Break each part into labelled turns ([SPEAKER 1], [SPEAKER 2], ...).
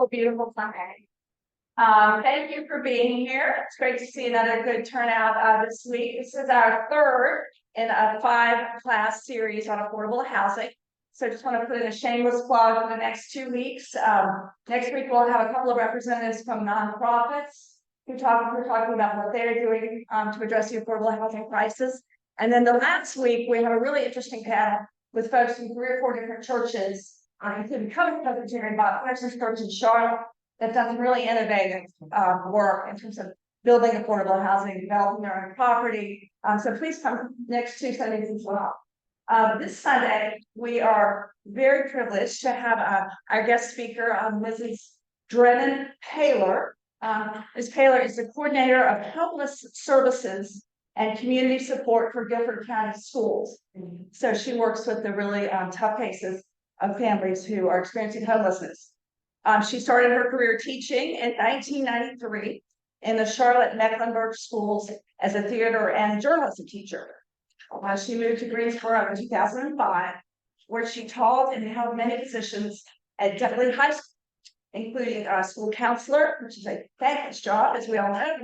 [SPEAKER 1] beautiful, beautiful Sunday. Thank you for being here. It's great to see another good turnout this week. This is our third in a 5-class series on affordable housing. So just want to put in a shameless plug for the next 2 weeks. Next week, we'll have a couple of representatives from nonprofits who are talking about what they're doing to address the affordable housing crisis. And then the last week, we have a really interesting panel with folks from 3 or 4 different churches, including Covenant Presbyterian, Bob Anderson's Church in Charlotte, that's done some really innovative work in terms of building affordable housing, developing their own property. So please come next 2 Sundays as well. This Sunday, we are very privileged to have our guest speaker, Mrs. Drennan Paylor. Ms. Paylor is the coordinator of homeless services and community support for Guilford County Schools. So she works with the really tough cases of families who are experiencing homelessness. She started her career teaching in 1993 in the Charlotte Mecklenburg schools as a theater and journalism teacher. She moved to Greensboro in 2005, where she taught and held many positions at Dudley High School, including school counselor, which is a thankless job, as we all know,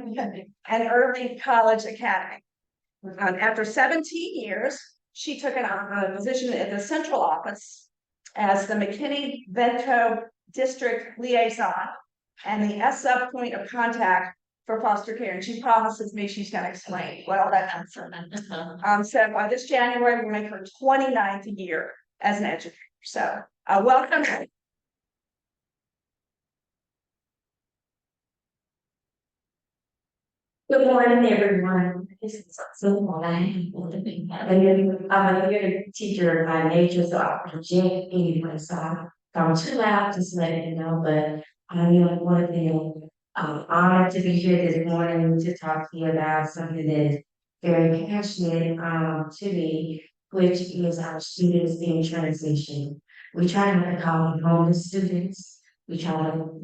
[SPEAKER 1] and early college academy. After 17 years, she took a position in the central office as the McKinney-Vento District Liaison and the SF point of contact for foster care. And she promises me she's going to explain what all that means. So by this January, we'll make her 29th year as an educator. So welcome.
[SPEAKER 2] Good morning, everyone. This is so morning. I'm a theater teacher by nature, so I project anyway. So I'm too loud to let you know, but I want to be honored to be here this morning to talk to you about something that is very passionate to me, which is our students in transition. We try not to call them homeless students. We try to,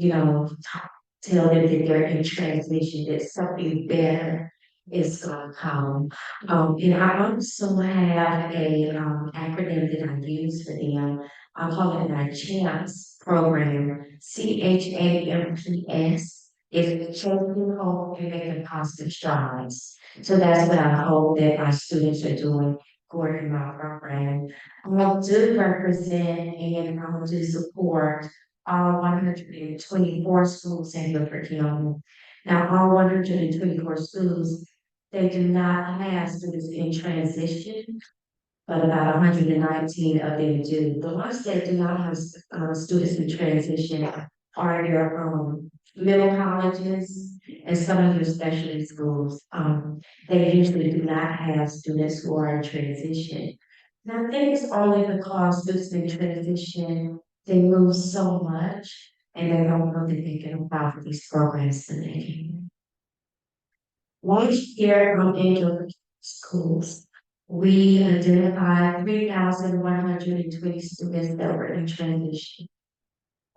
[SPEAKER 2] tell them that they're in transition, that something better is going to come. And I also have a acronym that I use for them. I call it my CHAMPS program, CHAMPS. It's changing hope and making positive strides. So that's what I hope that my students are doing in my program. I do represent and I do support all 124 schools in Guilford County. Now, all 124 schools, they do not have students in transition, but about 119 of them do. The ones that do not have students in transition are your middle colleges and some of your specialty schools. They usually do not have students who are in transition. And I think it's only because students in transition, they move so much and they don't know that they can apply for these programs today. Last year in Guilford schools, we identified 3,120 students that were in transition.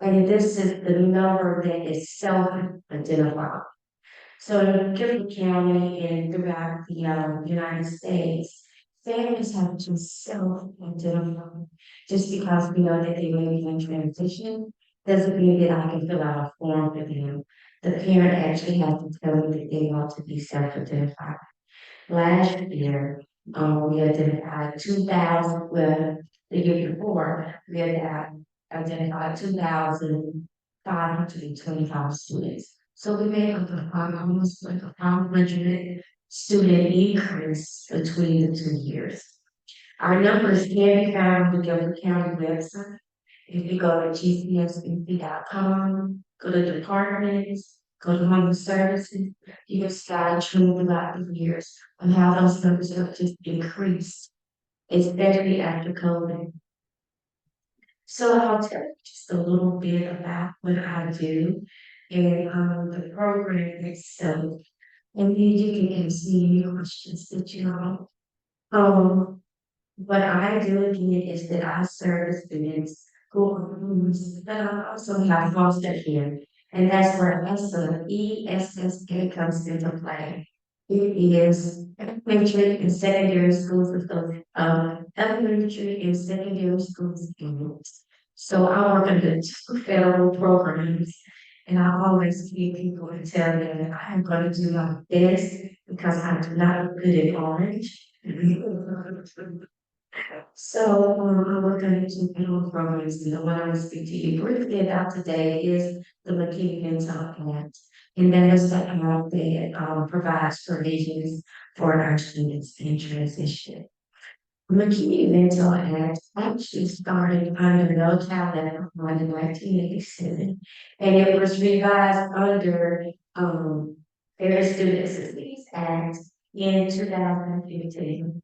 [SPEAKER 2] And this is the number that is self-identified. So in Guilford County and throughout the United States, families have to self-identify. Just because we know that they may be in transition doesn't mean that I can fill out a form for them. The parent actually has to tell me that they want to be self-identified. Last year, we identified 2,000, well, the year before, we had identified 2,525 students. So we made almost like a 500 student increase between the 2 years. Our numbers can be found on the Guilford County website. If you go to gcsbc.com, go to departments, go to homeless services, you can start true throughout the years on how those numbers have just increased, especially after COVID. So I'll tell you just a little bit about what I do and the program itself. And then you can ask me any questions that you know. What I do again is that I serve students who are homeless, but I also have foster care. And that's where ESSA comes into play. It is elementary and secondary schools with those elementary and secondary schools So I work under two federal programs, and I always keep people and tell them that I am going to do my best because I do not look good in orange. So I work under two federal programs, and the one I will speak to you briefly about today is the McKinney Mental Act. And that is the act that provides provisions for our students in transition. McKinney Mental Act actually started under No Child Left Behind in 1987, and it was revised under Fair Student Assistance Act in 2015.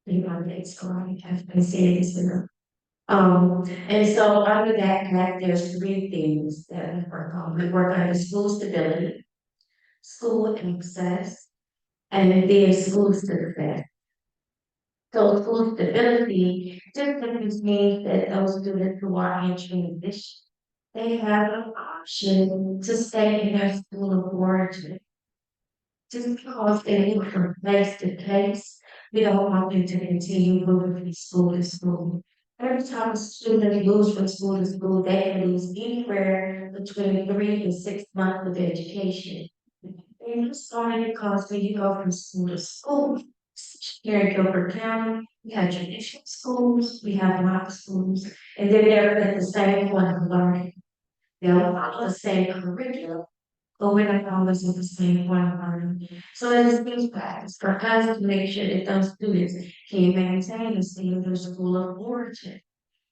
[SPEAKER 2] You know, that's correct. I've been saying this enough. And so under that act, there's three things that we work on. We work on the school stability, school access, and then school success. So school stability just simply means that those students who are in transition, they have an option to stay in their school of origin. Just because they move from place to place, we don't want them to continue moving from school to school. Every time a student moves from school to school, they can lose anywhere between 3 and 6 months of education. And it's only because when you go from school to school, here in Gilbert County, we have traditional schools, we have block schools, and they're never at the same point of learning. They'll follow the same curriculum, but we're not always at the same point of learning. So it's a good practice for us to make sure that those students can maintain and stay in their school of origin.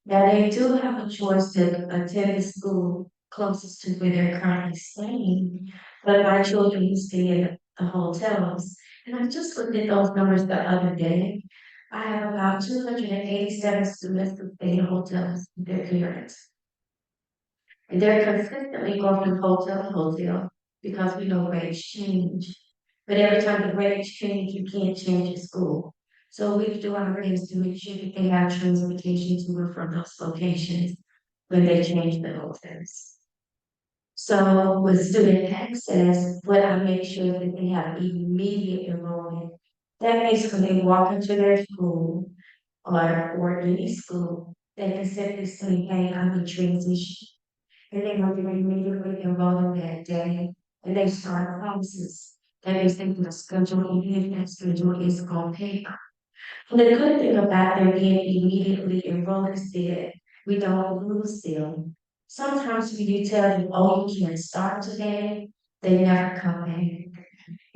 [SPEAKER 2] Now, they do have a choice to attend the school closest to where they're currently staying, but my children stay in the hotels. And I just looked at those numbers the other day. I have about 287 students who stay in hotels with their parents. And they're consistently going from hotel to hotel because we know rates change. But every time the rates change, you can't change the school. So we do our best to make sure that they have transportation to and from those locations when they change the hotels. So with student access, what I make sure that they have immediate enrollment. That means when they walk into their school or any school, they can simply say, hey, I'm in transition. And they will be immediately enrolled in that day, and they start classes. That means they can schedule, even if that schedule is on paper. And the good thing about them being immediately enrolled is that we don't lose them. Sometimes when you tell them, oh, you can't start today, they never come back.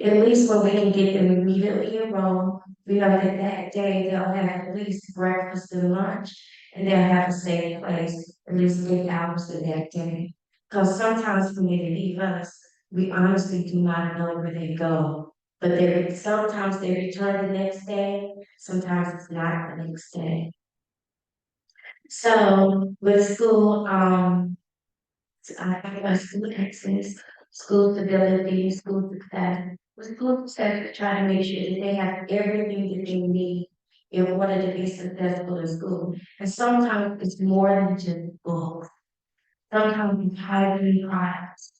[SPEAKER 2] At least when we can get them immediately enrolled, we know that that day they'll have at least breakfast and lunch, and they'll have a safe place at least 8 hours of that day. Because sometimes when they leave us, we honestly do not know where they go. But sometimes they return the next day, sometimes it's not the next day. So with school, I have my school access, school stability, school success. With school success, we try to make sure that they have everything that they need in order to be successful in school. And sometimes it's more than just books. Sometimes it's hygiene products,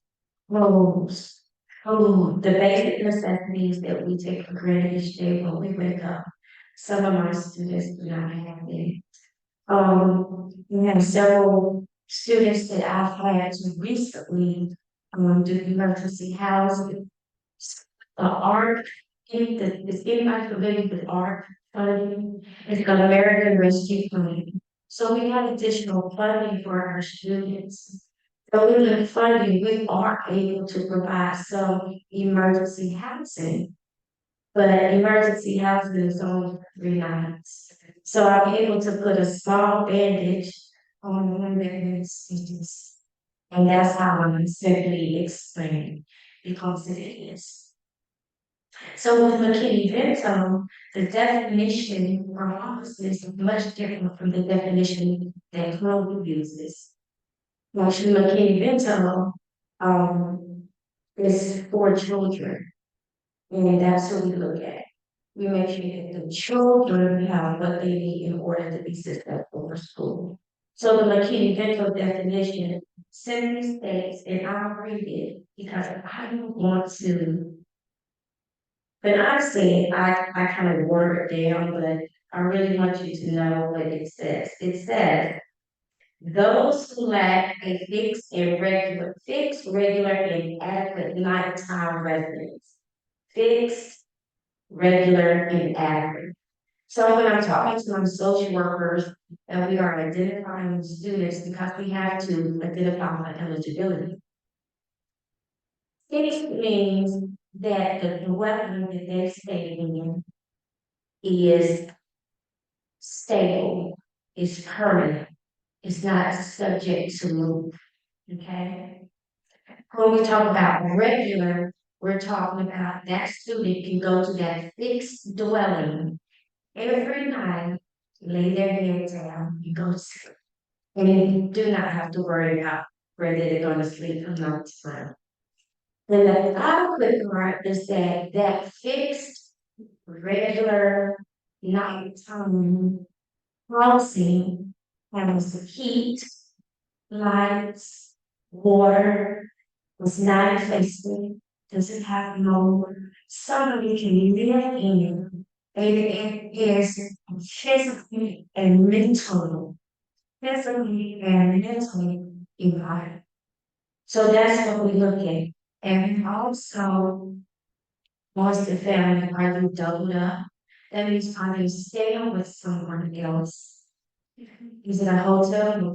[SPEAKER 2] clothes, food, the basic necessities that we take for granted each day when we wake up. Some of my students do not have it. We have several students that I've had to recently do emergency housing. ARC, is anybody familiar with ARC funding? It's an American Rescue Plan. So we have additional funding for our students. So with the funding, we are able to provide some emergency housing. But emergency housing is only for 3 nights. So I'm able to put a small bandage on one of their stitches. And that's how I'm simply explain because it is. So with McKinney Vento, the definition for homelessness is much different from the definition that Chloe uses. Actually, McKinney Vento is for children. And that's what we look at. We make sure that the children have what they need in order to be successful for school. So the McKinney Vento definition simply states, and I'll read it because I don't want to. When I say it, I kind of word it down, but I really want you to know what it says. It says Those who lack a fixed, regular, and adequate nighttime residence. Fixed, regular, and adequate. So when I'm talking to my social workers, and we are identifying students because we have to identify my eligibility. Fixed means that the dwelling that they stay in is stable, is permanent, is not subject to move. Okay? When we talk about regular, we're talking about that student can go to that fixed dwelling every night, lay their head down, and go to sleep. And you do not have to worry about where they're going to sleep or not time. And the adequate part is that fixed, regular nighttime housing has heat, lights, water, was not invasive, doesn't have no somebody can live in. It is physically and mentally environment. So that's what we look at. And also, once the family are you doubled up, that means are you staying with someone else? Is it a hotel?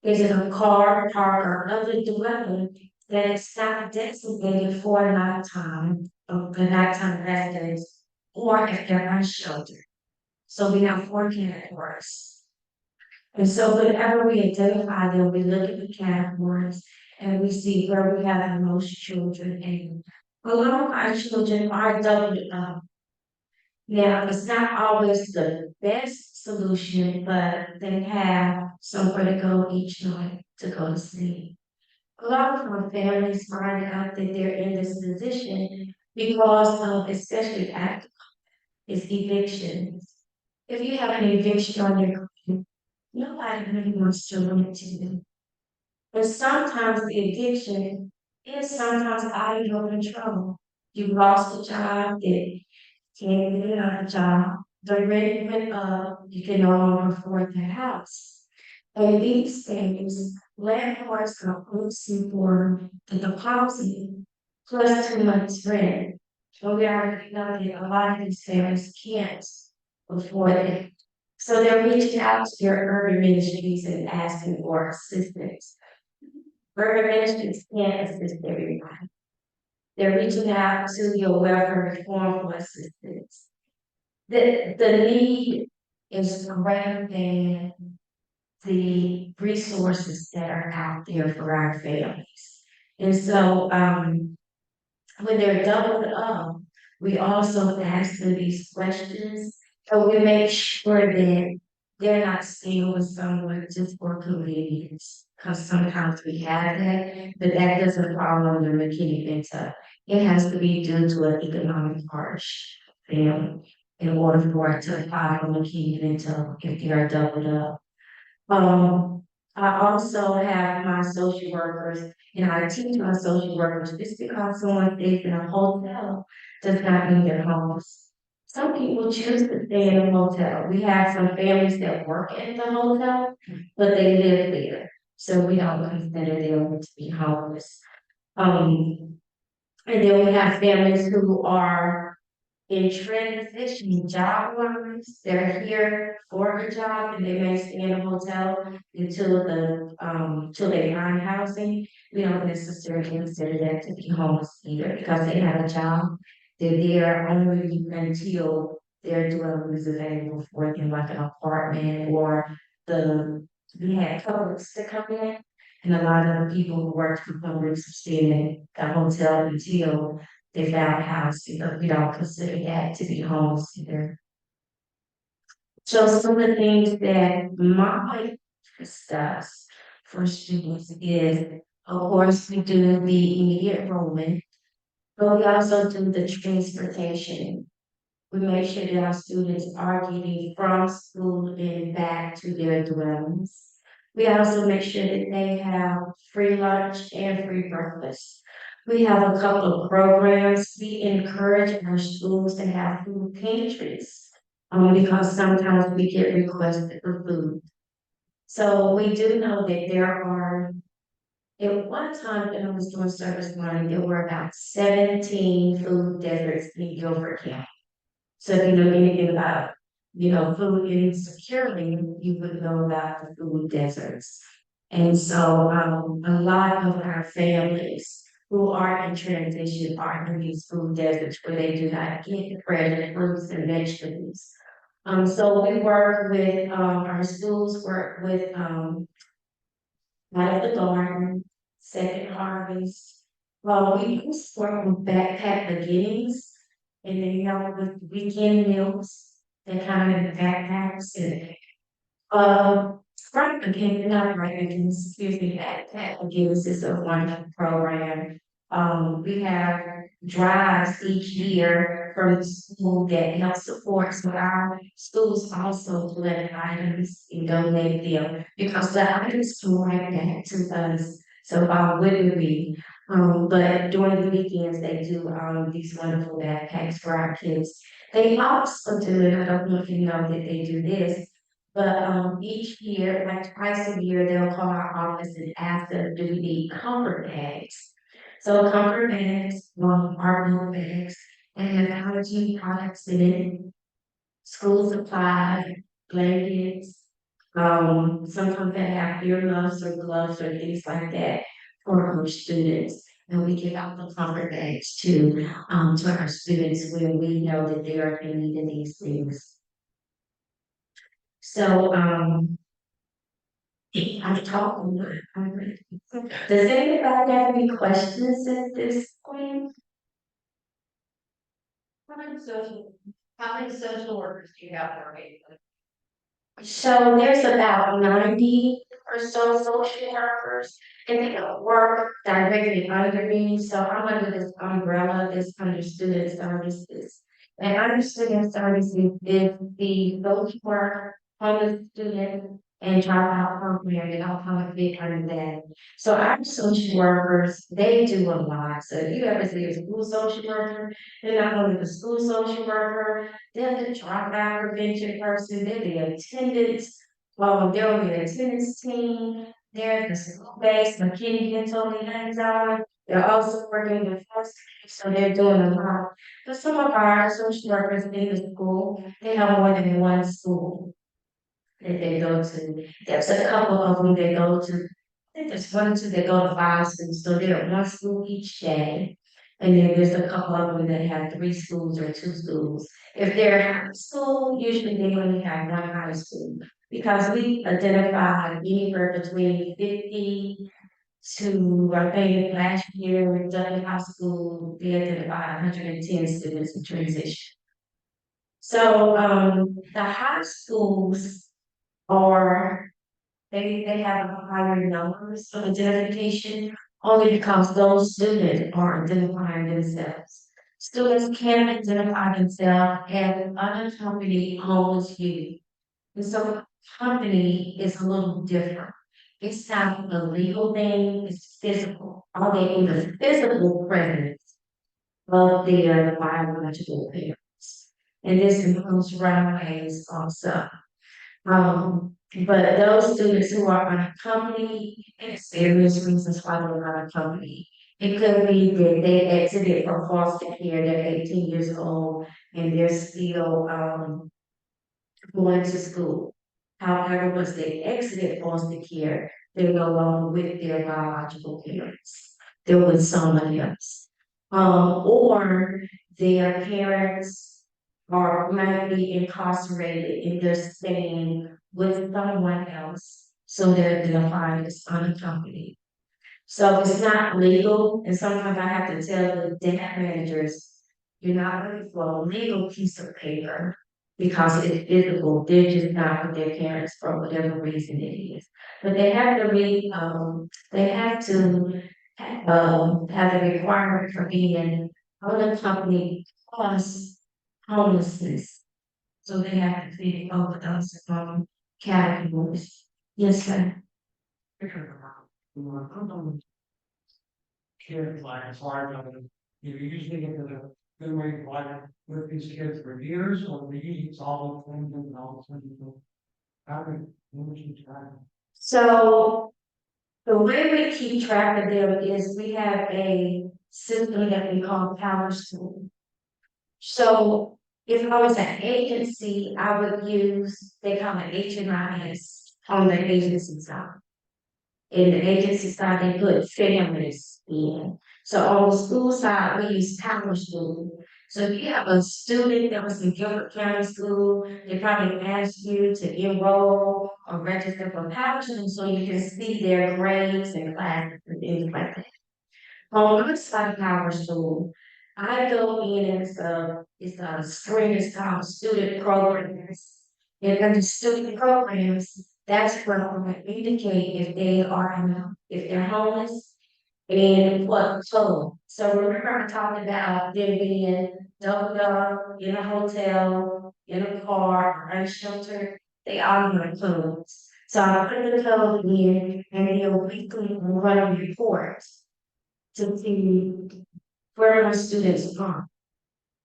[SPEAKER 2] Is it a car, park, or other dwelling that is not designated for nighttime, or the nighttime residents, or if they're unsheltered? So we have four categories. And so whenever we identify them, we look at the categories and we see where we have the most children. And a lot of our children are doubled up. Now, it's not always the best solution, but they have somewhere to go each night to go to sleep. A lot of our families find out that they're in this position because of, especially after is evictions. If you have an eviction on your credit, nobody really wants to rent to you. But sometimes the addiction is sometimes out of your control. You lost a job that can't get another job. The rent went up, you can no longer afford the house. And these things, landlords are looking for the deposit plus 2 months rent. So we already know that a lot of these families can't afford it. So they're reaching out to their urban ministries and asking for assistance. Urban ministries can't assist everybody. They're reaching out to your welfare reform for assistance. The need is greater than the resources that are out there for our families. And so when they're doubled up, we also ask them these questions. So we make sure that they're not staying with someone just for convenience. Because sometimes we have that, but that doesn't fall under McKinney-Vento. It has to be due to an economic hardship, you know, in order for it to apply for McKinney-Vento if they are doubled up. I also have my social workers, and I teach my social workers, just because someone stays in a hotel does not mean they're homeless. Some people choose to stay in a hotel. We have some families that work in the hotel, but they live there. So we don't consider them to be homeless. And then we have families who are in transition job wise, they're here for a job and they may stay in a hotel until they find housing. We don't necessarily consider that to be homeless either because they have a job. They're there only until their dwelling is available for them, like an apartment or the we had couples to come in. And a lot of the people who work for public stay in a hotel until they found a house, but we don't consider that to be homeless either. So some of the things that my does for students is, of course, we do the immediate enrollment, but we also do the transportation. We make sure that our students are getting from school and back to their dwellings. We also make sure that they have free lunch and free breakfast. We have a couple of programs. We encourage our schools to have food pantries. Because sometimes we get requested for food. So we do know that there are, at one time, when I was doing service line, there were about 17 food deserts in Guilford County. So if you know anything about, food insecurity, you would know about the food deserts. And so, a lot of our families who are in transition are in these food deserts where they do not get the fresh fruits and vegetables. So we work with, our schools work with, out of the garden, second harvest. Well, we used to work with backpack beginnings, and then, with weekend meals, they come in the backpacks and, right again, not right again, excuse me, backpack beginnings is a wonderful program. We have drives each year from the school that help support, so our schools also collect items and donate them because the items come right back to us. So why wouldn't we? But during the weekends, they do these wonderful backpacks for our kids. They also do, and I don't know if you know that they do this, but each year, like twice a year, they'll call our office and ask us, do we need comfort bags? So comfort bags, are meal bags, and have hygiene products in it, school supplies, blankets. Sometimes they have earmuffs or gloves or things like that for our students. And we give out the comfort bags to our students when we know that they are in need of these things. So, I've talked a lot. Does anybody have any questions at this point?
[SPEAKER 3] How many social, how many social workers do you have working?
[SPEAKER 2] So there's about 90 or so social workers, and they don't work directly under me, so I'm under this umbrella, this under student services. And under student services is the social work, homeless student, and dropout program, and I'll kind of fit under that. So our social workers, they do a lot. So if you ever see a school social worker, they're not only the school social worker, they're the dropout prevention person, they're the attendance, they're on the attendance team, they're the school-based McKinney and Tony hands-on. They're also working with foster, so they're doing a lot. But some of our social workers in the school, they have more than one school that they go to. There's a couple of them that go to, I think there's one or two that go to 5 schools, so they're at one school each day. And then there's a couple of them that have 3 schools or 2 schools. If they're high school, usually they only have one high school. Because we identify anywhere between 50 to, I think last year, in Dudley High School, we identified 110 students in transition. So, the high schools are, they have a higher numbers of identification only because those students are identifying themselves. Students can identify themselves as unaccompanied homeless youth. And so company is a little different. It's not a legal thing, it's physical. Are they in the physical presence of their biological parents? And this includes runaways also. But those students who are unaccompanied, there's various reasons why they're unaccompanied. It could be that they exited from foster care, they're 18 years old, and they're still, going to school. However, once they exited foster care, they're no longer with their biological parents. They're with someone else. Or their parents are might be incarcerated and they're staying with someone else. So they're identified as unaccompanied. So it's not legal, and sometimes I have to tell the debt managers, you're not ready for a legal piece of paper because it's physical, they're just not with their parents for whatever reason it is. But they have to, have a requirement for being unaccompanied plus homelessness. So they have to fit both of those, categories. Yes, sir.
[SPEAKER 4] Kids like as hard as you usually get to the good way to like with these kids for years or the usually it's all of them and all of them. How would you try?
[SPEAKER 2] So the way we keep track of them is we have a system that we call Power School. So if I was an agency, I would use, they call it HMIS on the agency side. In the agency side, they put families in. So on the school side, we use Power School. So if you have a student that was in Gilbert County School, they probably ask you to enroll or register for Power School so you can see their grades and classes and things like that. On my side of Power School, I go in and it's a screen, it's called student programs. And under student programs, that's where I'm gonna indicate if they are, if they're homeless and what total. So remember I talked about them being doubled up in a hotel, in a car, or unsheltered, they all need codes. So I put the code in and they'll weekly run a report to see where my students are.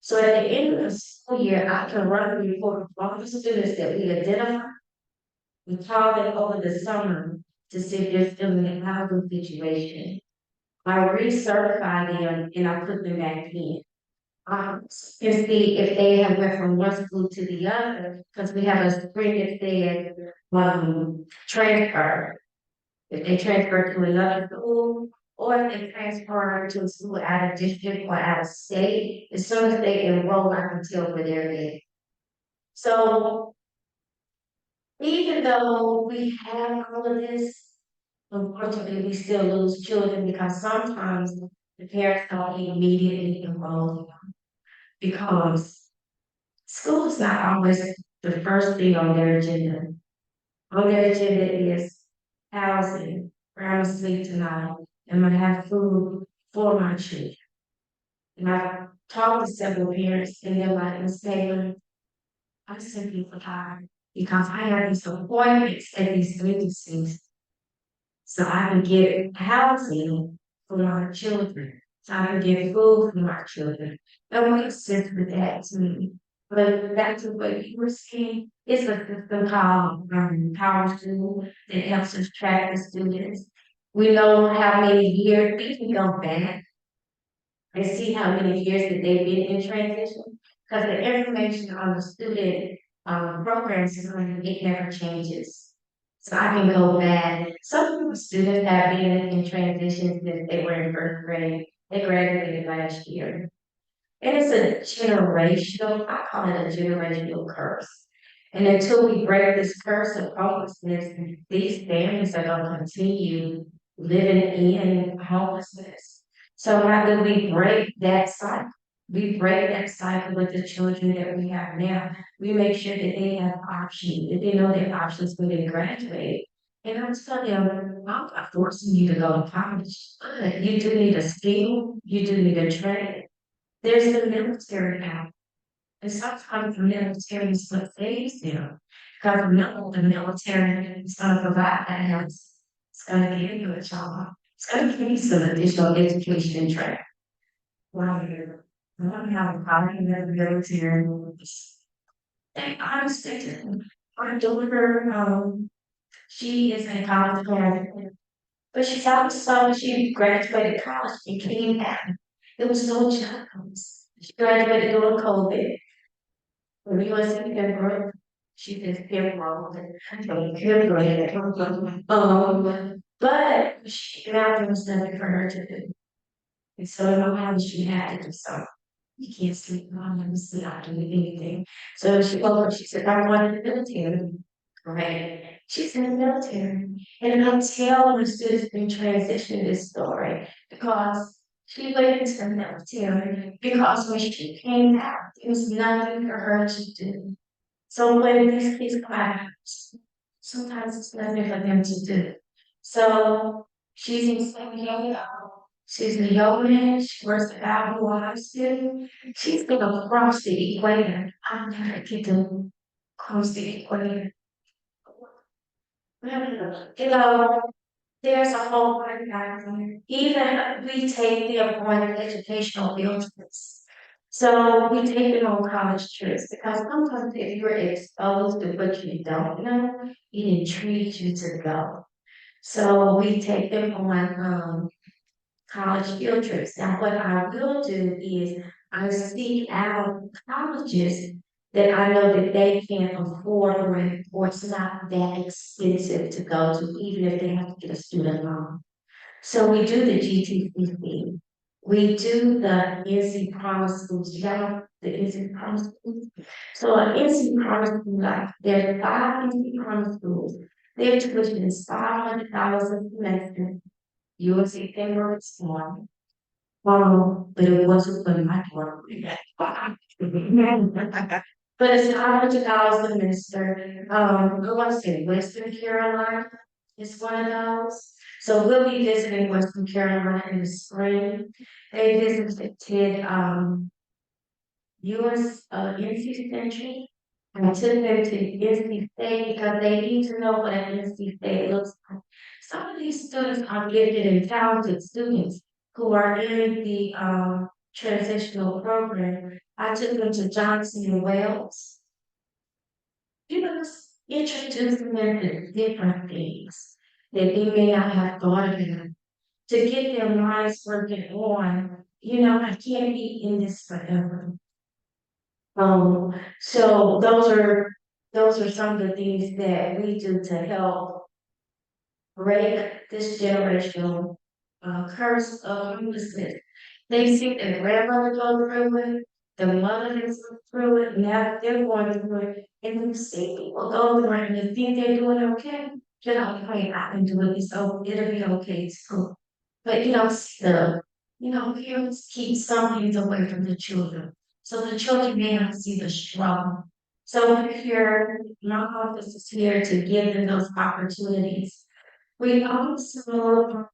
[SPEAKER 2] So at the end of the school year, I can run a report of all the students that we identify. We call them over the summer to see if they're still in a housing situation. I recertify them and I put them back in. And see if they have went from one school to the other, because we have a spring that says, transfer. If they transfer to another school, or if they transfer to a school out of district or out of state, as soon as they enroll, I can tell where they're at. So even though we have all of this, unfortunately, we still lose children because sometimes the parents don't immediately enroll because school is not always the first thing on their agenda. On their agenda is housing, where I'm gonna sleep tonight, am I gonna have food for my children? And I've talked to several parents and they're like, Miss Taylor, I'm simply tired because I have these appointments at these agencies. So I can get housing for my children. So I can get food for my children. That makes sense with that to me. But back to what you were saying, it's a system called Power School that helps us track the students. We know how many years, we can go back and see how many years that they've been in transition. Because the information on the student programs is going, it never changes. So I can go back. Some of the students have been in transition since they were in first grade. They graduated last year. And it's a generational, I call it a generational curse. And until we break this curse of homelessness, these families are going to continue living in homelessness. So how do we break that cycle? We break that cycle with the children that we have now. We make sure that they have options, that they know their options when they graduate. And I'm telling them, I'm not forcing you to go to college, but you do need a skill, you do need a trade. There's the military now. And sometimes the military is what saves them. Because the military is gonna provide that house. It's gonna give you a job. It's gonna give you some additional education and training. Wow. I don't have a problem with the military. And honestly, our daughter, she is a college graduate. But she's also, she graduated college and came back. It was no jobs. She graduated during COVID. When we was in February, she did payroll and graduated. But she now there was nothing for her to do. And so no matter she had to do something. You can't sleep, mom, I'm not doing anything. So she told her, she said, I want to the military. Right. She's in the military. And I tell the students in transition this story because she went into the military because when she came out, there was nothing for her to do. So when these kids come out, sometimes it's nothing for them to do. So she's in San Diego. She's a yoga, she works at Alamo High School. She's gonna cross the equator. I'll never get to cross the equator. You know, there's a whole lot of guys. Even we take them on educational field trips. So we take them on college trips because sometimes if you're exposed to what you don't know, it intrigues you to go. So we take them on college field trips. Now, what I will do is I seek out colleges that I know that they can afford or it's not that expensive to go to, even if they have to get a student loan. So we do the GTCC. We do the NC Promise Schools, yeah, the NC Promise Schools. So an NC Promise School, like there are 5 NC Promise Schools. Their tuition is $500 a semester. You will see February one. But it wasn't for my daughter. But it's $500 a semester. I want to say Western Carolina is one of those. So we'll be visiting Western Carolina in the spring. They visited US NC Century. I took them to NC State because they need to know what an NC State looks like. Some of these students are gifted and talented students who are in the transitional program. I took them to Johnson and Wales. You know, just introducing them to different things that they may not have thought of to get their minds working on, I can't be in this forever. So those are some of the things that we do to help break this generational curse of homelessness. They see their grandmother go through it, the mother has gone through it, now they're going through it, and you see people go through it and you think they're doing okay. You're like, hey, I can do it, so it'll be okay too. But you don't see parents keep some things away from the children. So the children may not see the struggle. So we're here, my office is here to give them those opportunities. We also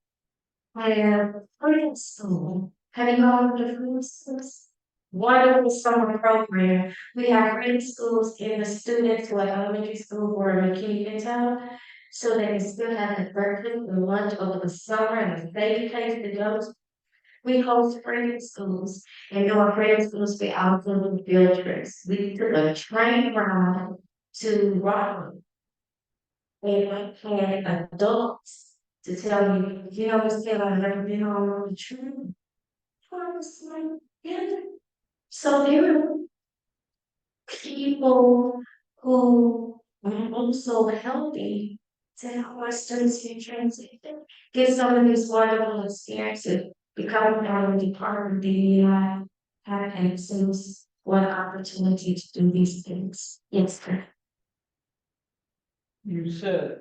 [SPEAKER 2] have free school. Have you gone to free schools? Wonderful summer program. We have free schools in the students who are elementary school or McKinney town. So they can still have the breakfast and lunch over the summer and a safe place to go. We host free schools and during free schools we also do field trips. We took a train ride to Raleigh and had adults to tell me, Miss Taylor, I've never been on a train. I was like, yeah. So there are people who are also healthy to help our students get transition, get some of these wonderful experiences, become part of the have access what opportunity to do these things. Yes, sir.
[SPEAKER 4] You said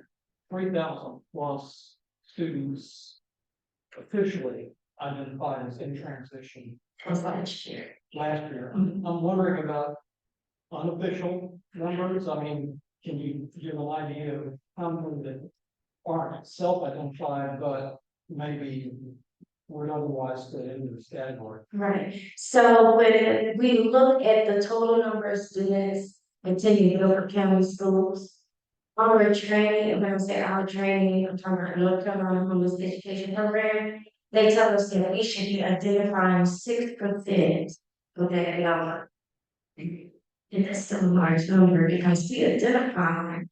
[SPEAKER 4] 3,000 plus students officially identified as in transition
[SPEAKER 2] That's last year.
[SPEAKER 4] last year.
[SPEAKER 2] Mhm.
[SPEAKER 4] I'm wondering about unofficial numbers. I mean, can you give an idea of how many that aren't self-identified, but maybe would otherwise fit into this category?
[SPEAKER 2] Right. So when we look at the total number of students attending Guilford County schools, our training, when I say our training, I'm talking about North Carolina Homeless Education Program, they tell us that we should be identifying 6% of that number. And that's still a large number because we identify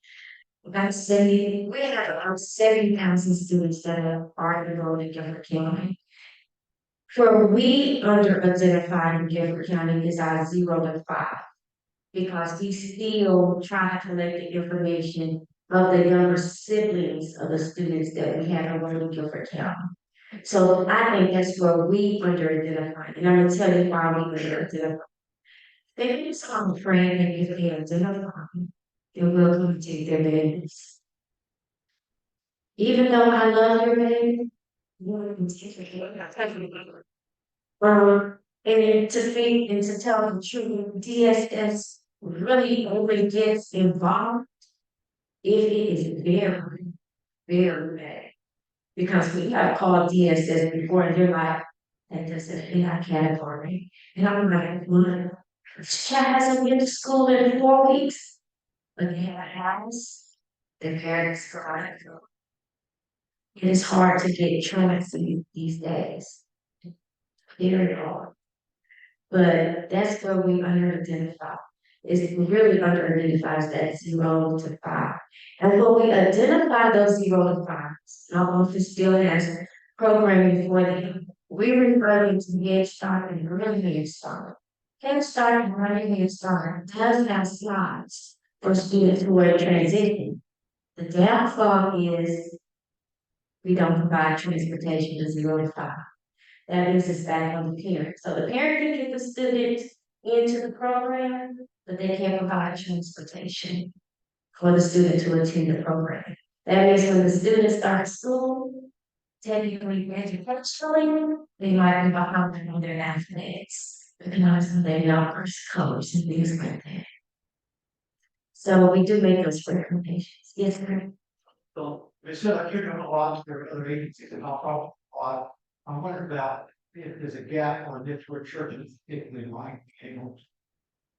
[SPEAKER 2] about 70, we have about 70,000 students that are enrolled in Guilford County. For we under identified in Guilford County is our 0 to 5 because we still try to collect the information of the younger siblings of the students that we have enrolled in Guilford County. So I think that's where we under identified, and I'm gonna tell you why we under identified. They just come friend and if they identify, they're welcome to take their babies. Even though I love your baby, you can take your and to think and to tell the truth, DSS really only gets involved if it is very, very bad. Because we have called DSS before and they're like, that doesn't fit our category. And I'm like, what? Child hasn't been to school in 4 weeks, but they have a house, their parents cry. It is hard to get truancy these days. Very hard. But that's where we under identify. It's really under identifies that 0 to 5. And when we identify those 0 to 5s, our office still has programming for them. We refer them to Head Start and Early Head Start. Head Start and Early Head Start does have slides for students who are transitioning. The downfall is we don't provide transportation to 0 to 5. That means it's back on the parent. So the parent can get the student into the program, but they can't provide transportation for the student to attend the program. That means when the student starts school, technically educationally, they might be behind on their athletics because of their numbers, colors, and things like that. So we do make those recommendations. Yes, sir.
[SPEAKER 5] So it said like you're doing a lot, there are other agencies that help out a lot. I'm wondering about if there's a gap on this where churches particularly like able to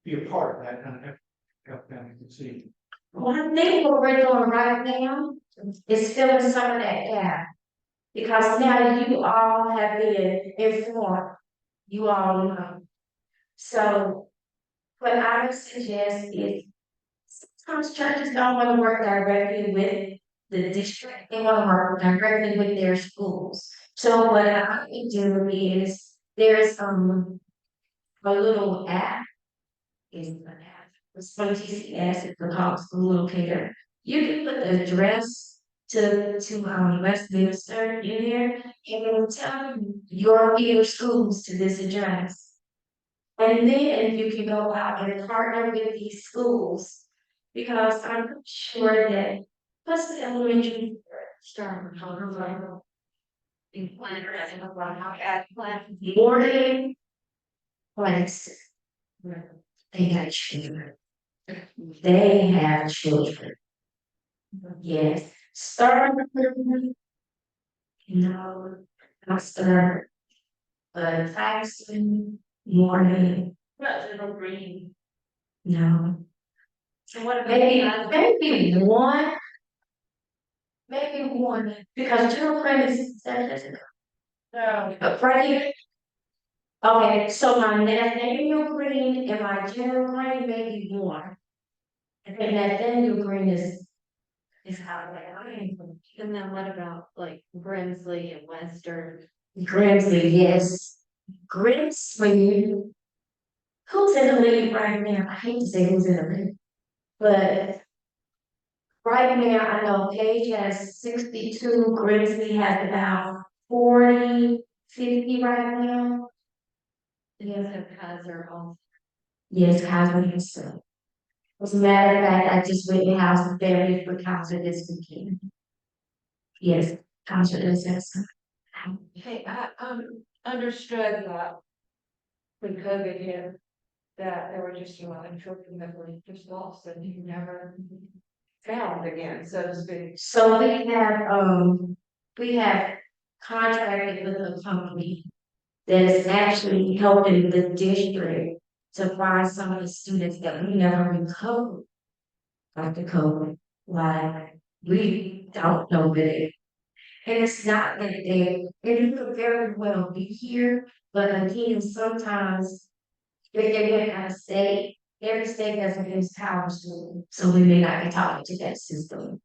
[SPEAKER 5] be a part of that kind of help them succeed.
[SPEAKER 2] Well, I think what we're doing right now is filling some of that gap. Because now you all have been informed, you all know. So what I would suggest is sometimes churches don't want to work directly with the district, they want to work directly with their schools. So what I can do is there's a little app, is an app, it's from TCS, it's called School Locator. You can put the address to Westminster in there, and it will tell you your feeder schools to this address. And then you can go out and partner with these schools, because I'm pretty sure that, plus the elementary, start, boarding places, they got children. They have children. Yes, start, no, not start, but Jackson, morning,
[SPEAKER 3] Little green.
[SPEAKER 2] no.
[SPEAKER 3] So what
[SPEAKER 2] Maybe one, because general credit is
[SPEAKER 3] No.
[SPEAKER 2] right. Okay, so my Nathaniel Green and my general green may be one. And then Nathaniel Green is how I am.
[SPEAKER 3] And then what about like Brimsley and Western?
[SPEAKER 2] Grimsley, yes. Grimsley. Who's in the league right now? I hate to say who's in the league, but right now I know Paige has 62, Grimsley has about 40, 50 right now.
[SPEAKER 3] Yes, Kaiser also.
[SPEAKER 2] Yes, Kaiser has some. As a matter of fact, I just went in house with family for Kaiser this weekend. Yes, Kaiser does have some.
[SPEAKER 6] Hey, I understood that when COVID hit, that there were just a lot of children that were just lost and you never found again, so to speak.
[SPEAKER 2] So we have contracted with a company that is actually helping the district to find some of the students that we never recovered after COVID. Like, we don't know where they. And it's not that they could very well be here, but again, sometimes if they went out of state, every state doesn't use power school, so we may not be talking to that system.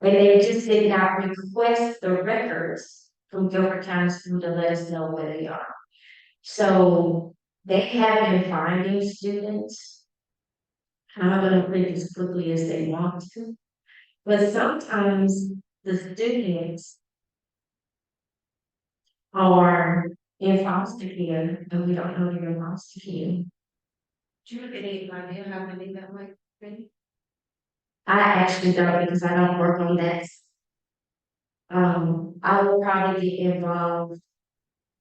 [SPEAKER 2] And they just did not request the records from Gilbert County School to let us know where they are. So they have been finding students. I'm not gonna print as quickly as they want to, but sometimes the students are in foster care and we don't know they're in foster care.
[SPEAKER 6] Do you have any idea how many that might be?
[SPEAKER 2] I actually don't, because I don't work on that. I will probably get involved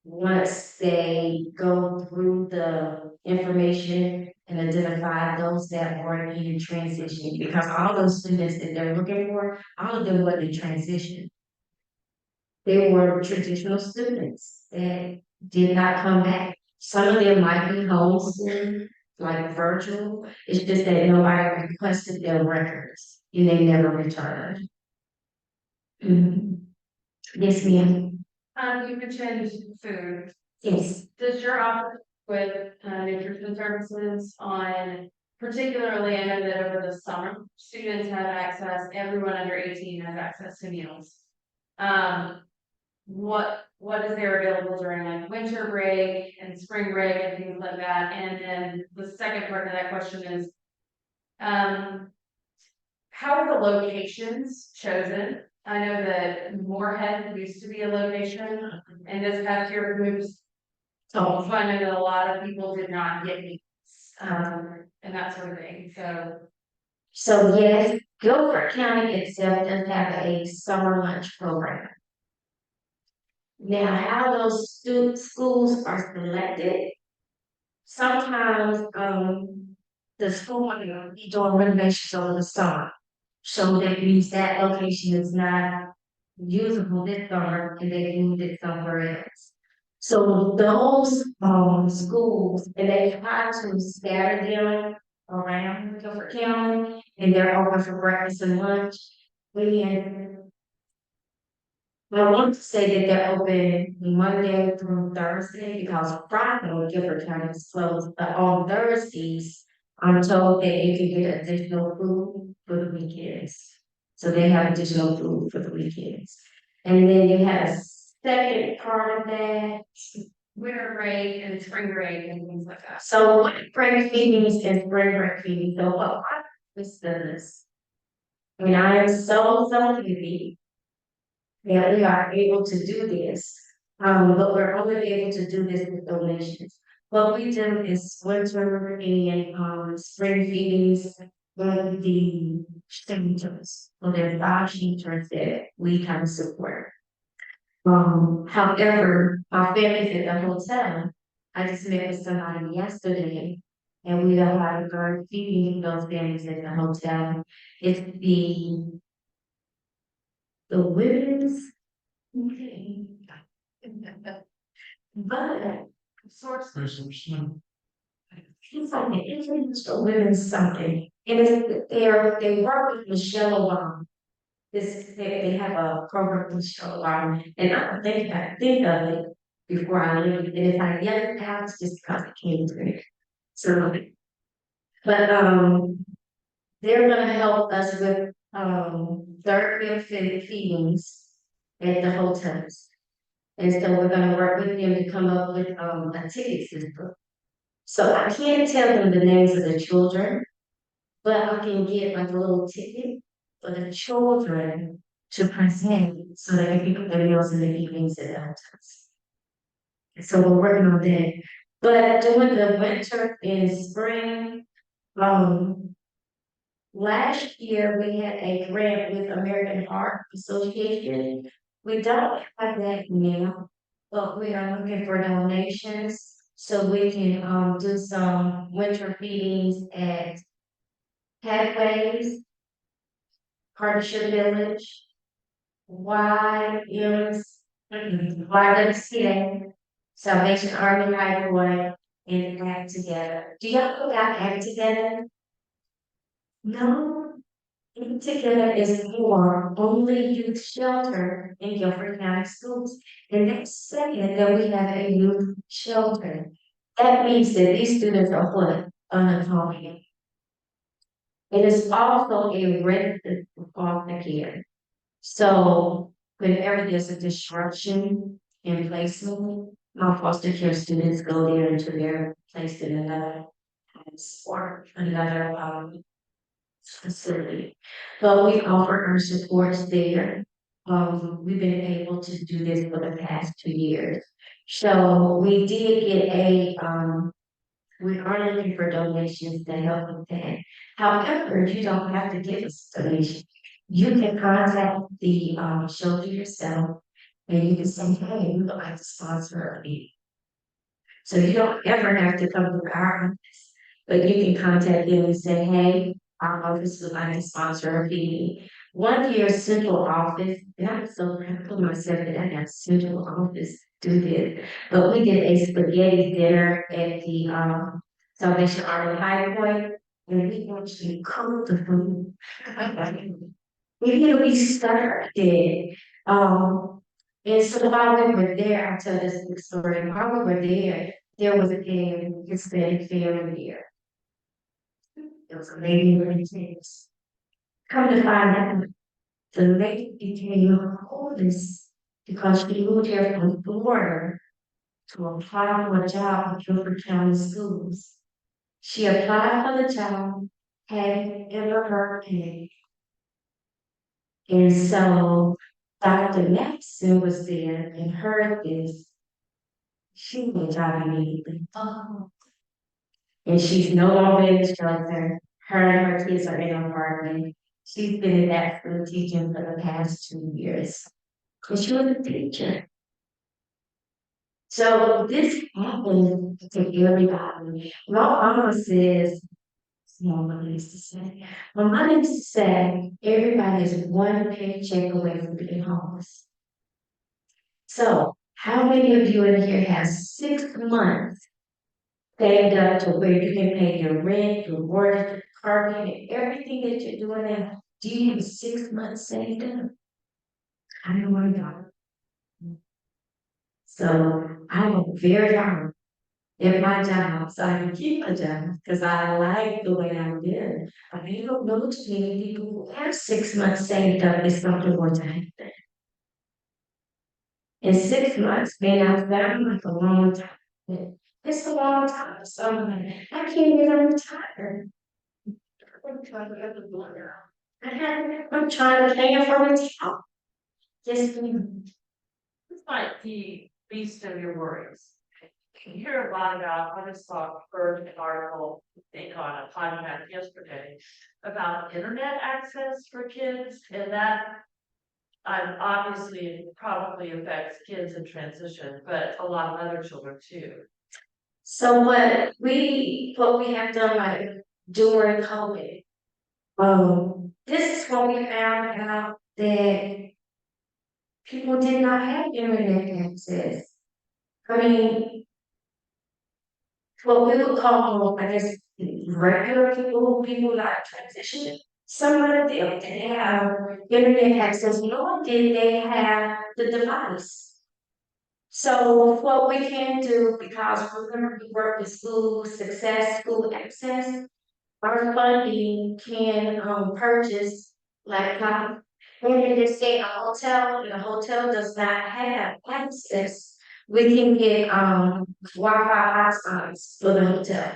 [SPEAKER 2] once they go through the information and identify those that are in transition, because all those students that they're looking for, all of them were in transition. They were traditional students that did not come back. Some of them might be homeschooled, like virtual. It's just that nobody requested their records and they never returned. Mhm. Yes, ma'am.
[SPEAKER 6] You mentioned food.
[SPEAKER 2] Yes.
[SPEAKER 6] Does your office
[SPEAKER 7] with nutrition services on, particularly I know that over the summer, students have access, everyone under 18 has access to meals. What is there available during like winter break and spring break and things like that? And then the second part of that question is, how are the locations chosen? I know that Moorhead used to be a location, and this past year moved. So I know that a lot of people did not get meats, and that sort of thing, so.
[SPEAKER 2] So yes, Guilford County itself does have a summer lunch program. Now, how those schools are selected, sometimes, the school might be doing renovations over the summer. So that means that location is not usable this summer and they moved it somewhere else. So those, schools, and they try to scatter them around Guilford County, and they're open for breakfast and lunch. And I want to say that they're open Monday through Thursday because Friday, Guilford County is closed, but on Thursdays, I'm told that you can get additional food for the weekends. So they have additional food for the weekends. And then you have a second part of that.
[SPEAKER 7] Winter break and spring break and things like that.
[SPEAKER 2] So what spring feedings and spring break feedings, so what this does. I mean, I am so happy that we are able to do this. But we're only able to do this with donations. What we do is winter and spring feedings with the shelters. So there's 5 shelters that we can support. However, our families at the hotel, I just met with somebody yesterday. And we don't have a guard feeding those families at the hotel. It's the women's. Okay. But
[SPEAKER 7] Source.
[SPEAKER 2] it's like the international women's something, and it's they work with Michelle Obama. They have a program with Michelle Obama, and I think of it before I leave, and if I yell it out, it's just because it came to me. So, but they're gonna help us with third meal feedings at the hotels. And so we're gonna work with them to come up with a ticket system. So I can't tell them the names of the children, but I can get like a little ticket for the children to present so that they can put their meals in the evenings at the hotels. So we're working on that. But during the winter and spring, last year we had a grant with American Heart Association. We don't have that now, but we are looking for donations so we can do some winter feedings at Pathways, Partnership Village, YMCA, Salvation Army Hideaway, and Act Together. Do y'all know about Act Together? No. Act Together is for only youth shelter in Guilford County Schools. And that's second that we have a youth shelter. That means that these students are what? Unemployed. It is also a resident foster care. So whenever there's a disruption in placement, my foster care students go there until they're placed in another or another facility. But we offer our supports there. We've been able to do this for the past 2 years. So we did get we are looking for donations to help with that. However, you don't have to give us a donation. You can contact the shelter yourself and you can say, hey, we would like to sponsor a meeting. So you don't ever have to come to our office, but you can contact them and say, hey, our office would like to sponsor a meeting. One year, central office, and I'm so proud of myself that I got central office do this, but we did a spaghetti dinner at the Salvation Army High Point, and we actually cooked the food. We started, and so while we were there, I'll tell this quick story. While we were there, there was a Hispanic family there. There was a lady in her teens. Come to find out, the lady became homeless because she moved here from Florida to apply for a job in Guilford County Schools. She applied for the job, had ever heard pay. And so Dr. Maxson was there and heard this. She was job immediately. And she's no longer in the shelter. Her and her kids are in an apartment. She's been in that school teaching for the past 2 years. Because she was a teacher. So this happened to everybody. My mama says, my mother used to say, my mother used to say, everybody is one paycheck away from being homeless. So how many of you in here have 6 months saved up to where you can pay your rent, your mortgage, your car payment, everything that you're doing now? Do you have 6 months saved up? I don't want to. So I'm very hard at my job, so I can keep a job because I like the way I'm doing. But I don't know too many people who have 6 months saved up is something more to happen. And 6 months may not sound like a long time, but it's a long time. So I'm like, I can't even retire. I'm trying to get the blood out. I'm trying to pay for retire. Yes, ma'am.
[SPEAKER 6] This might be least of your worries. You hear a lot about, I just heard an article, I think on a podcast yesterday, about internet access for kids, and that obviously probably affects kids in transition, but a lot of other children too.
[SPEAKER 2] So what we have done like during COVID, this is what we found out that people did not have internet access. I mean, what we would call, I guess, regular people like transition. Some of them didn't have internet access, nor did they have the device. So what we can do, because we're gonna work with school success, school access, our funding can purchase laptop. And if they stay in a hotel, and the hotel does not have access, we can get Wi-Fi hotspots for the hotel.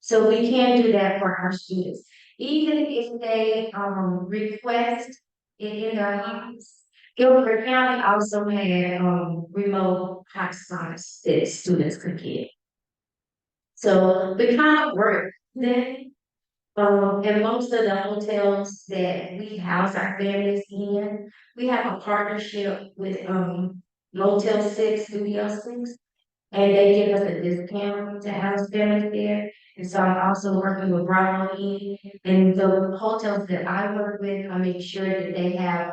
[SPEAKER 2] So we can do that for our students, even if they request it in their homes. Guilford County also had remote hotspots that students could get. So we kind of work then. And most of the hotels that we house our families in, we have a partnership with Motel 6, Studio 6. And they give us a discount to house families there. And so I'm also working with Bravo Inn. And the hotels that I work with, I make sure that they have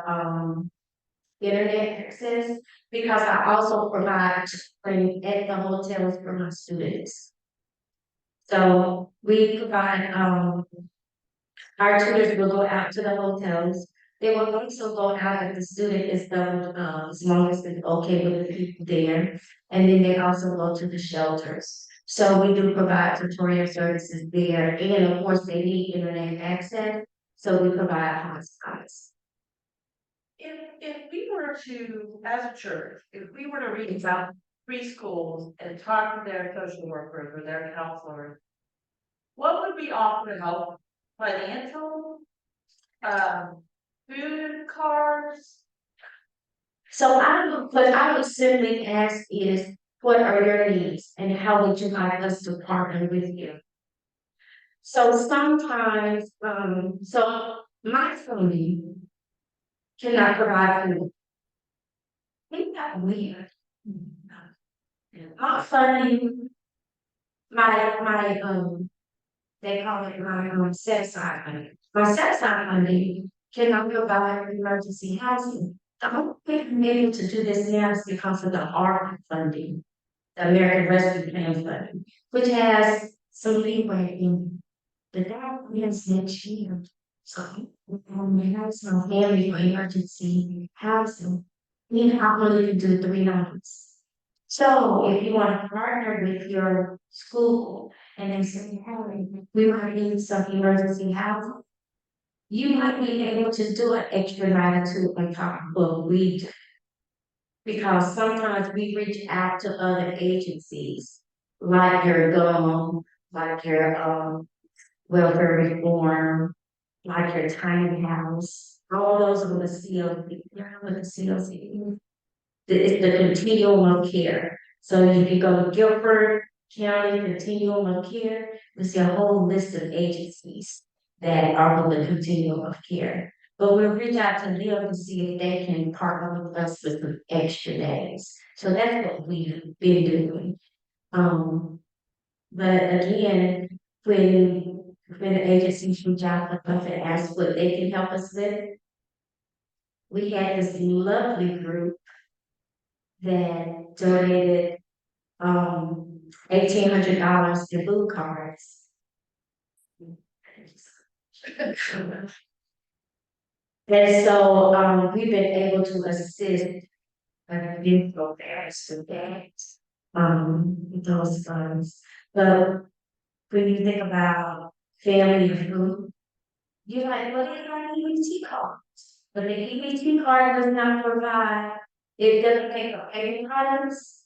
[SPEAKER 2] internet access, because I also provide training at the hotels for my students. So we provide our tutors will go out to the hotels. They will also go out if the student is done, as long as it's okay with the people there. And then they also go to the shelters. So we do provide tutorial services there, and of course, they need internet access, so we provide hotspots.
[SPEAKER 6] If we were to, as a church, if we were to reach out preschools and talk to their social workers or their counselors, what would we offer to help? Financial, food cards?
[SPEAKER 2] So what I would simply ask is, what are your needs and how would you like us to partner with you? So sometimes, so my family cannot provide food. Isn't that weird? My funding, they call it my set aside money. My set aside money cannot provide emergency housing. The only way I'm able to do this now is because of the ARP funding, the American Rescue Plan funding, which has some leeway in the documents next year. So we have some family for emergency housing. We only can do 3 nights. So if you want to partner with your school and they say, hey, we might need some emergency housing, you might be able to do an extra night or two on top of what we do. Because sometimes we reach out to other agencies, like your like your welfare reform, like your tiny house, all those are the CLC, with the CLC. It's the continuum of care. So if you go to Guilford County Continuum of Care, you see a whole list of agencies that are on the continuum of care. But we'll reach out to them to see if they can partner with us with some extra days. So that's what we've been doing. But again, when the agencies reach out to us and ask what they can help us with, we had this lovely group that donated $1,800 in food cards. And so we've been able to assist youth programs to that with those funds. But when you think about family and food, you're like, well, they got an EBT card. But the EBT card does not provide, it doesn't pay for any products,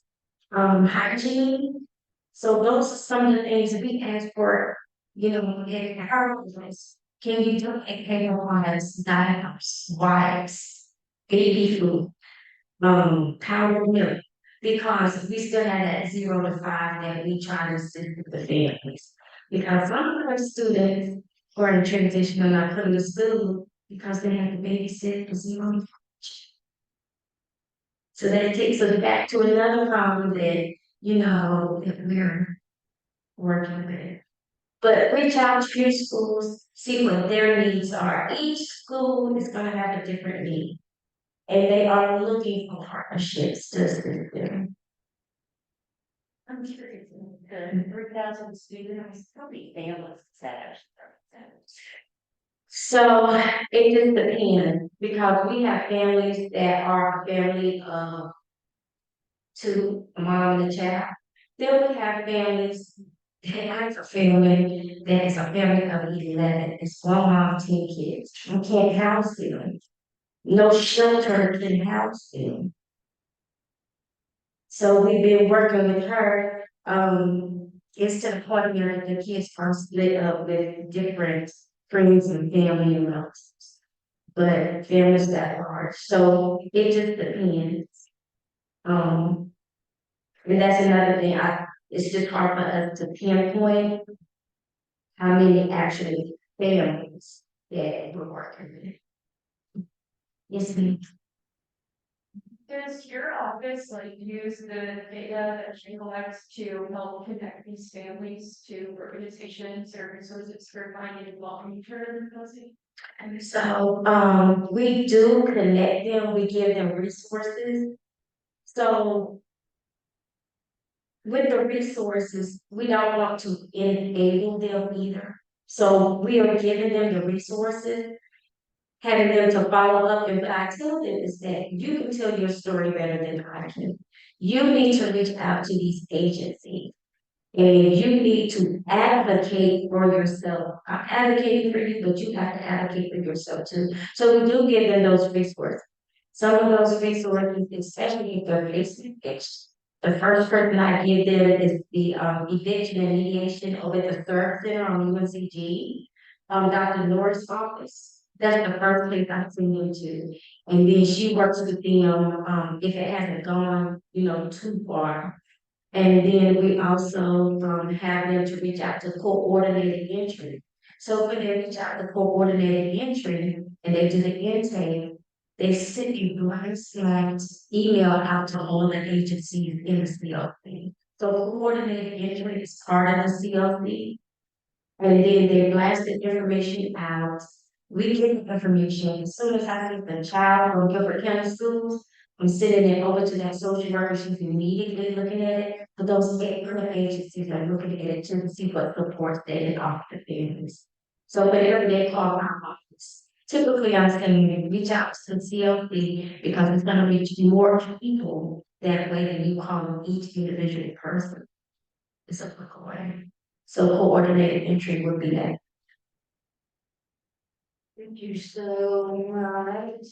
[SPEAKER 2] hygiene. So those are some of the things that we ask for, in our business. Can you do a paper products, diapers, wipes, baby food, powdered milk? Because we still have that 0 to 5 that we try to assist with the families. Because some of our students who are in transition are not put to school because they have to babysit for 0. So that takes us back to another problem that, that we're working with. But reach out to your schools, see what their needs are. Each school is gonna have a different need. And they are looking for partnerships to assist them.
[SPEAKER 3] I'm curious, the 3,000 students, how many families is that?
[SPEAKER 2] So it just depends, because we have families that are a family of two, a mom and a child. Then we have families that has a family that is a family of 11. It's one mom, 10 kids. We can't house them. No shelter can house them. So we've been working with her. It's to the point where the kids are split up with different friends and family and relatives. But families that large. So it just depends. And that's another thing. It's just hard for us to pinpoint how many actually families that we're working with. Yes, ma'am.
[SPEAKER 1] Does your office use the data that she collects to help connect these families to organizations or resources for finding long-term housing?
[SPEAKER 2] So we do connect them, we give them resources. So with the resources, we don't want to enable them either. So we are giving them the resources, having them to follow up, and what I tell them is that you can tell your story better than I can. You need to reach out to these agencies. And you need to advocate for yourself. I'm advocating for you, but you have to advocate for yourself too. So we do give them those resources. Some of those resources, especially if they're facing eviction. The first person I give them is the eviction and mediation over at the third center on UNCG, Dr. Norris' office. That's the first place I send them to. And then she works with them, if it hasn't gone, too far. And then we also have them to reach out to coordinated entry. So when they reach out to coordinated entry and they do the intake, they send a blank email out to all the agencies in the CLC. So coordinated entry is part of the CLC. And then they blast the information out. We get the information. As soon as I get the child from Guilford County Schools, I'm sending it over to that social worker. She's immediately looking at it. But those different agencies are looking at it to see what supports they offer the families. So whenever they call my office, typically I'm saying reach out to the CLC because it's going to reach more people That way, then you call each individual person. It's a quick way. So coordinated entry would be that.
[SPEAKER 6] Thank you so much.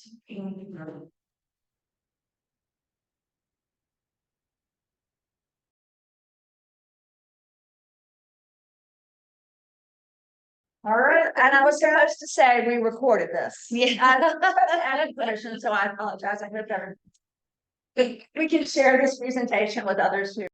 [SPEAKER 1] All right, and I was supposed to say we recorded this.
[SPEAKER 7] Yeah.
[SPEAKER 1] I had permission, so I apologize. I hope everyone. We can share this presentation with others who